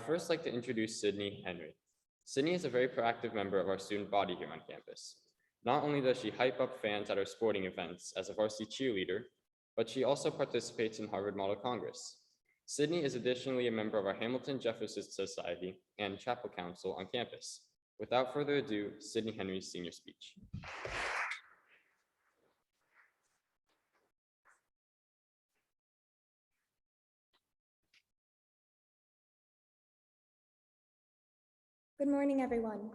first like to introduce Sydney Henry. Sydney is a very proactive member of our student body here on campus. Not only does she hype up fans at our sporting events as a varsity cheerleader, but she also participates in Harvard Model Congress. Sydney is additionally a member of our Hamilton Jefferson Society and Chapel Council on campus. Without further ado, Sydney Henry's senior speech. Good morning, everyone.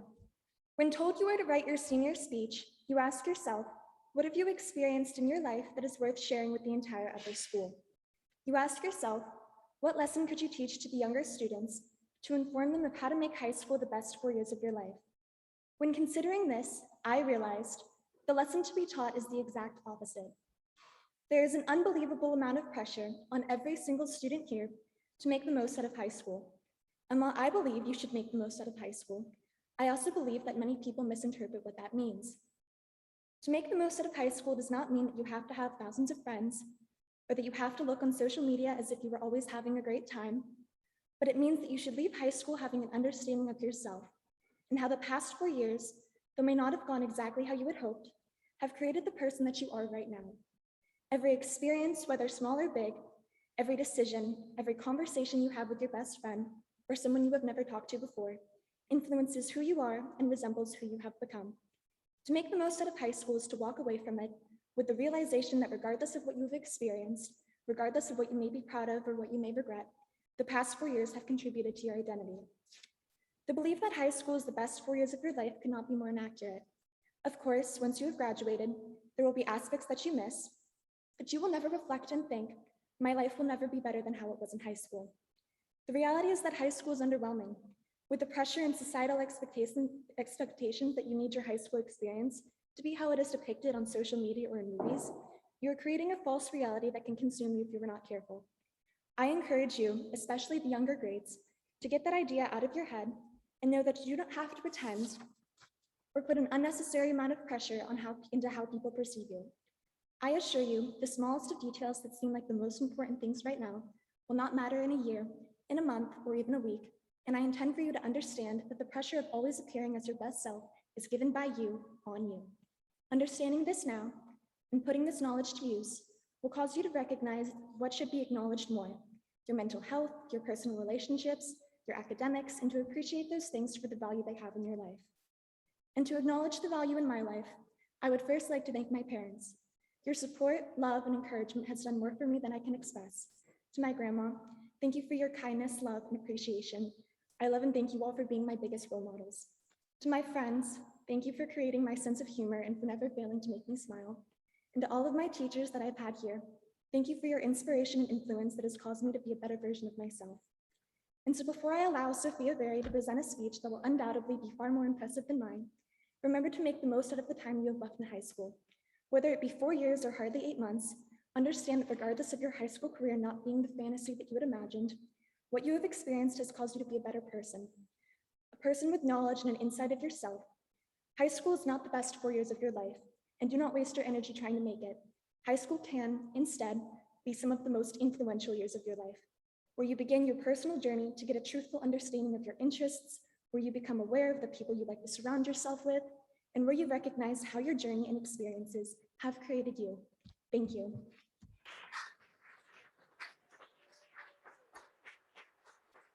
When told you are to write your senior speech, you ask yourself, what have you experienced in your life that is worth sharing with the entire upper school? You ask yourself, what lesson could you teach to the younger students to inform them of how to make high school the best 4 years of your life? When considering this, I realized the lesson to be taught is the exact opposite. There is an unbelievable amount of pressure on every single student here to make the most out of high school. And while I believe you should make the most out of high school, I also believe that many people misinterpret what that means. To make the most out of high school does not mean that you have to have thousands of friends, or that you have to look on social media as if you were always having a great time, but it means that you should leave high school having an understanding of yourself and how the past 4 years, though may not have gone exactly how you had hoped, have created the person that you are right now. Every experience, whether small or big, every decision, every conversation you have with your best friend, or someone you have never talked to before, influences who you are and resembles who you have become. To make the most out of high school is to walk away from it with the realization that regardless of what you've experienced, regardless of what you may be proud of or what you may regret, the past 4 years have contributed to your identity. The belief that high school is the best 4 years of your life cannot be more inaccurate. Of course, once you have graduated, there will be aspects that you miss, but you will never reflect and think, my life will never be better than how it was in high school. The reality is that high school is underwhelming. With the pressure and societal expectations that you need your high school experience to be how it is depicted on social media or in movies, you are creating a false reality that can consume you if you are not careful. I encourage you, especially the younger grades, to get that idea out of your head and know that you don't have to pretend or put an unnecessary amount of pressure into how people perceive you. I assure you, the smallest of details that seem like the most important things right now will not matter in a year, in a month, or even a week, and I intend for you to understand that the pressure of always appearing as your best self is given by you on you. Understanding this now and putting this knowledge to use will cause you to recognize what should be acknowledged more: your mental health, your personal relationships, your academics, and to appreciate those things for the value they have in your life. And to acknowledge the value in my life, I would first like to thank my parents. Your support, love, and encouragement has done more for me than I can express. To my grandma, thank you for your kindness, love, and appreciation. I love and thank you all for being my biggest role models. To my friends, thank you for creating my sense of humor and for never failing to make me smile. And to all of my teachers that I've had here, thank you for your inspiration and influence that has caused me to be a better version of myself. And so before I allow Sophia Berry to present a speech that will undoubtedly be far more impressive than mine, remember to make the most out of the time you have left in high school. Whether it be 4 years or hardly 8 months, understand that regardless of your high school career not being the fantasy that you had imagined, what you have experienced has caused you to be a better person, a person with knowledge and an insight of yourself. High school is not the best 4 years of your life, and do not waste your energy trying to make it. High school can, instead, be some of the most influential years of your life, where you begin your personal journey to get a truthful understanding of your interests, where you become aware of the people you like to surround yourself with, and where you recognize how your journey and experiences have created you. Thank you.